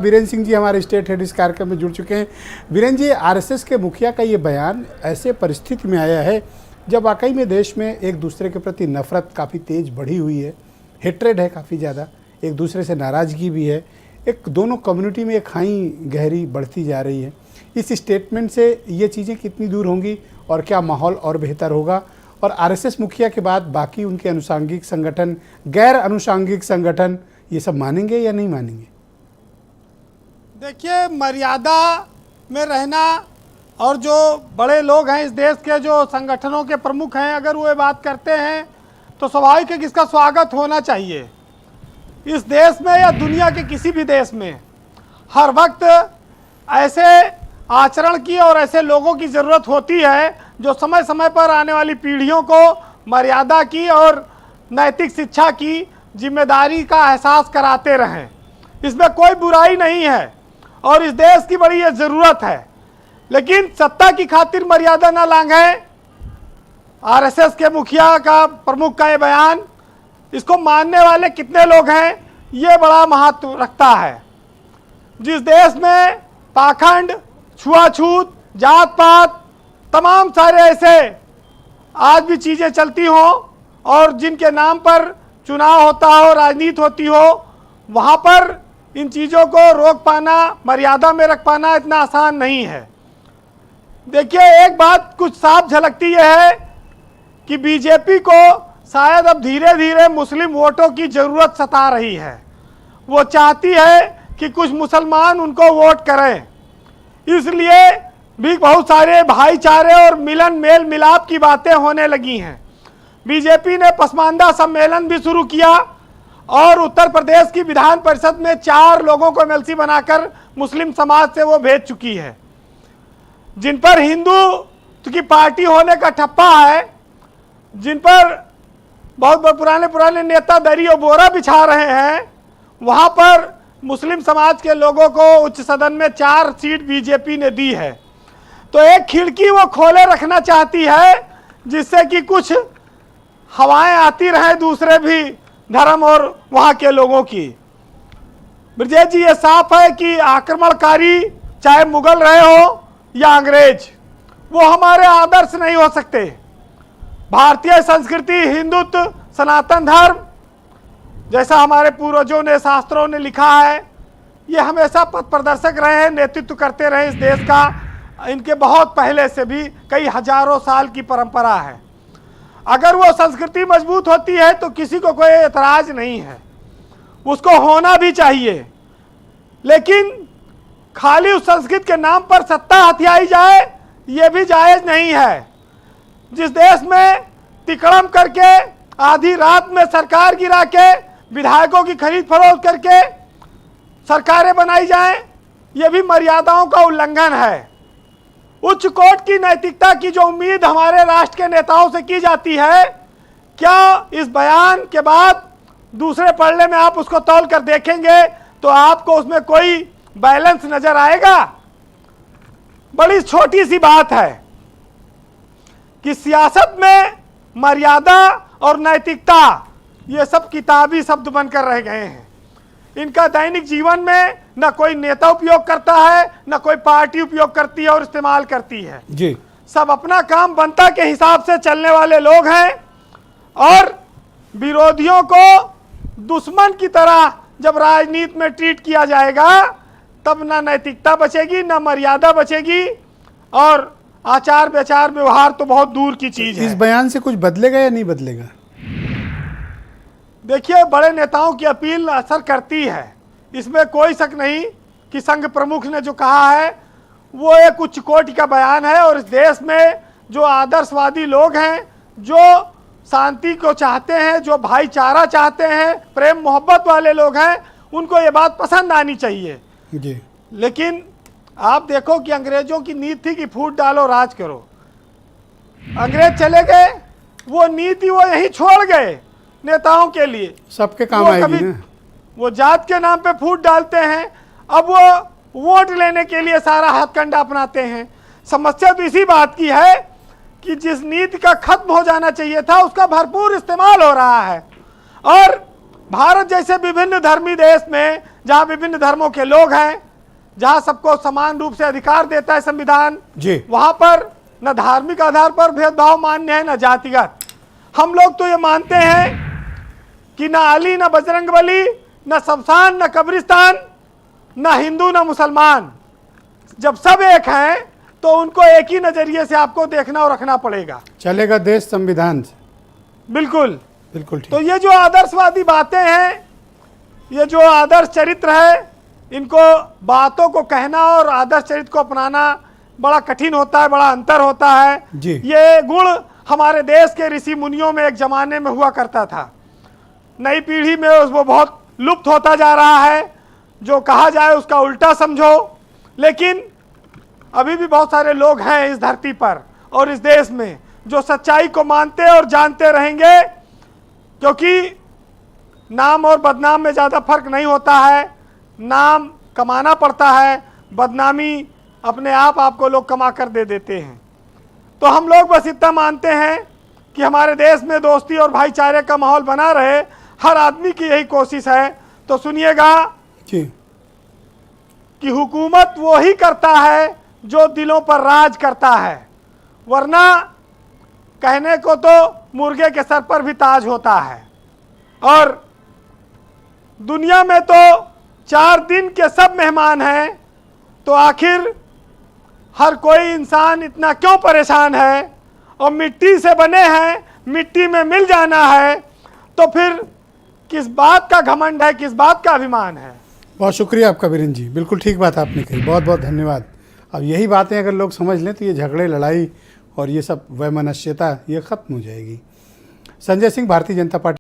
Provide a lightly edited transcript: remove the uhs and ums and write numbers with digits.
वीरेंद्र सिंह जी हमारे state head इस कार्यक्रम में जुड़ चुके हैं। वीरेंद्र जी, आरएसएस के मुखिया का ये बयान ऐसे परिस्थिति में आया है जब वाकई में देश में एक दूसरे के प्रति नफरत काफ़ी तेज बढ़ी हुई है, हेट्रेड है काफ़ी ज़्यादा, एक दूसरे से नाराज़गी भी है, एक दोनों कम्युनिटी में एक खाई गहरी बढ़ती जा रही है। इस स्टेटमेंट से ये चीज़ें कितनी दूर होंगी और क्या माहौल और बेहतर होगा? और आरएसएस मुखिया के बाद बाकी उनके अनुषांगिक संगठन, गैर अनुषांगिक संगठन ये सब मानेंगे या नहीं मानेंगे? देखिए, मर्यादा में रहना और जो बड़े लोग हैं इस देश के, जो संगठनों के प्रमुख हैं, अगर वो ये बात करते हैं तो स्वाभाविक है कि इसका स्वागत होना चाहिए। इस देश में या दुनिया के किसी भी देश में हर वक्त ऐसे आचरण की और ऐसे लोगों की ज़रूरत होती है जो समय समय पर आने वाली पीढ़ियों को मर्यादा की और नैतिक शिक्षा की जिम्मेदारी का एहसास कराते रहें। इसमें कोई बुराई नहीं है और इस देश की बड़ी ये ज़रूरत है, लेकिन सत्ता की खातिर मर्यादा न लांघें। आरएसएस के मुखिया का, प्रमुख का ये बयान, इसको मानने वाले कितने लोग हैं ये बड़ा महत्व रखता है। जिस देश में पाखंड, छुआछूत, जात पात, तमाम सारे ऐसे आज भी चीज़ें चलती हों और जिनके नाम पर चुनाव होता हो, राजनीति होती हो, वहाँ पर इन चीज़ों को रोक पाना, मर्यादा में रख पाना इतना आसान नहीं है। देखिए, एक बात कुछ साफ झलकती है कि बीजेपी को शायद अब धीरे धीरे मुस्लिम वोटों की ज़रूरत सता रही है। वो चाहती है कि कुछ मुसलमान उनको वोट करें, इसलिए भी बहुत सारे भाईचारे और मिलन मेल मिलाप की बातें होने लगी हैं। बीजेपी ने पसमानदा सम्मेलन भी शुरू किया और उत्तर प्रदेश की विधान परिषद में 4 लोगों को एमएलसी बनाकर मुस्लिम समाज से वो भेज चुकी है। जिन पर हिंदू की पार्टी होने का ठप्पा है, जिन पर बहुत पुराने नेता दरी और बोरा बिछा रहे हैं, वहाँ पर मुस्लिम समाज के लोगों को उच्च सदन में 4 सीट बीजेपी ने दी है। तो एक खिड़की वो खोले रखना चाहती है जिससे कि कुछ हवाएं आती रहें दूसरे भी धर्म और वहाँ के लोगों की। ब्रजेश जी, ये साफ है कि आक्रमणकारी चाहे मुगल रहे हो या अंग्रेज, वो हमारे आदर्श नहीं हो सकते। भारतीय संस्कृति, हिंदुत्व, सनातन धर्म, जैसा हमारे पूर्वजों ने, शास्त्रों ने लिखा है, ये हमेशा पथ प्रदर्शक रहे हैं, नेतृत्व करते रहे इस देश का। इनके बहुत पहले से भी कई हजारों साल की परंपरा है। अगर वो संस्कृति मजबूत होती है तो किसी को कोई एतराज नहीं है, उसको होना भी चाहिए, लेकिन खाली उस संस्कृति के नाम पर सत्ता हथियाई जाए ये भी जायज़ नहीं है। जिस देश में तिकड़म करके आधी रात में सरकार गिरा के विधायकों की खरीद फरोख्त करके सरकारें बनाई जाएं, ये भी मर्यादाओं का उल्लंघन है। उच्च कोर्ट की नैतिकता की जो उम्मीद हमारे राष्ट्र के नेताओं से की जाती है, क्या इस बयान के बाद दूसरे पलड़े में आप उसको तौल कर देखेंगे तो आपको उसमें कोई बैलेंस नजर आएगा? बड़ी छोटी सी बात है कि सियासत में मर्यादा और नैतिकता ये सब किताबी शब्द बनकर रह गए हैं। इनका दैनिक जीवन में न कोई नेता उपयोग करता है, न कोई पार्टी उपयोग करती है और इस्तेमाल करती है जी। सब अपना काम बनता के हिसाब से चलने वाले लोग हैं और विरोधियों को दुश्मन की तरह जब राजनीति में ट्रीट किया जाएगा तब ना नैतिकता बचेगी, ना मर्यादा बचेगी और आचार विचार व्यवहार तो बहुत दूर की चीज है। इस बयान से कुछ बदलेगा या नहीं बदलेगा? देखिए, बड़े नेताओं की अपील असर करती है, इसमें कोई शक नहीं कि संघ प्रमुख ने जो कहा है वो एक उच्च कोटि का बयान है और इस देश में जो आदर्शवादी लोग हैं, जो शांति को चाहते हैं, जो भाईचारा चाहते हैं, प्रेम मोहब्बत वाले लोग हैं, उनको ये बात पसंद आनी चाहिए जी। लेकिन आप देखो कि अंग्रेजों की नीति थी कि फूट डालो राज करो। अंग्रेज चले गए, वो नीति वो यहीं छोड़ गए नेताओं के लिए, सबके काम आएगी ना। वो जात के नाम पे फूट डालते हैं, अब वो वोट लेने के लिए सारा हथकंडा अपनाते हैं। समस्या तो इसी बात की है कि जिस नीति का खत्म हो जाना चाहिए था उसका भरपूर इस्तेमाल हो रहा है और भारत जैसे विभिन्न धर्मी देश में, जहां विभिन्न धर्मों के लोग हैं, जहां सबको समान रूप से अधिकार देता है संविधान जी। वहां पर न धार्मिक आधार पर भेदभाव मान्य है, न जातिगत। हम लोग तो ये मानते हैं कि न अली, न बजरंगबली, न शमशान, न कब्रिस्तान, न हिंदू, न मुसलमान, जब सब एक हैं तो उनको एक ही नजरिए से आपको देखना और रखना पड़ेगा। चलेगा देश संविधान से। बिल्कुल बिल्कुल ठीक। तो ये जो आदर्शवादी बातें हैं, ये जो आदर्श चरित्र है, इनको बातों को कहना और आदर्श चरित्र को अपनाना बड़ा कठिन होता है, बड़ा अंतर होता है जी। ये गुण हमारे देश के ऋषि मुनियों में एक जमाने में हुआ करता था। नई पीढ़ी में वो बहुत लुप्त होता जा रहा है। जो कहा जाए उसका उल्टा समझो, लेकिन अभी भी बहुत सारे लोग हैं इस धरती पर और इस देश में जो सच्चाई को मानते और जानते रहेंगे, क्योंकि नाम और बदनाम में ज़्यादा फर्क नहीं होता है। नाम कमाना पड़ता है, बदनामी अपने आप आपको लोग कमा कर दे देते हैं। तो हम लोग बस इतना मानते हैं कि हमारे देश में दोस्ती और भाईचारे का माहौल बना रहे, हर आदमी की यही कोशिश है। तो सुनिएगा जी। कि हुकूमत वो ही करता है जो दिलों पर राज करता है, वरना कहने को तो मुर्गे के सर पर भी ताज होता है। और दुनिया में तो 4 दिन के सब मेहमान हैं, तो आखिर हर कोई इंसान इतना क्यों परेशान है? और मिट्टी से बने हैं, मिट्टी में मिल जाना है, तो फिर किस बात का घमंड है, किस बात का अभिमान है? बहुत शुक्रिया आपका वीरेंद्र जी, बिल्कुल ठीक बात आपने कही, बहुत बहुत धन्यवाद। अब यही बातें अगर लोग समझ लें तो ये झगड़े, लड़ाई और ये सब वैमनस्यता ये खत्म हो जाएगी। संजय सिंह, भारतीय जनता पार्टी।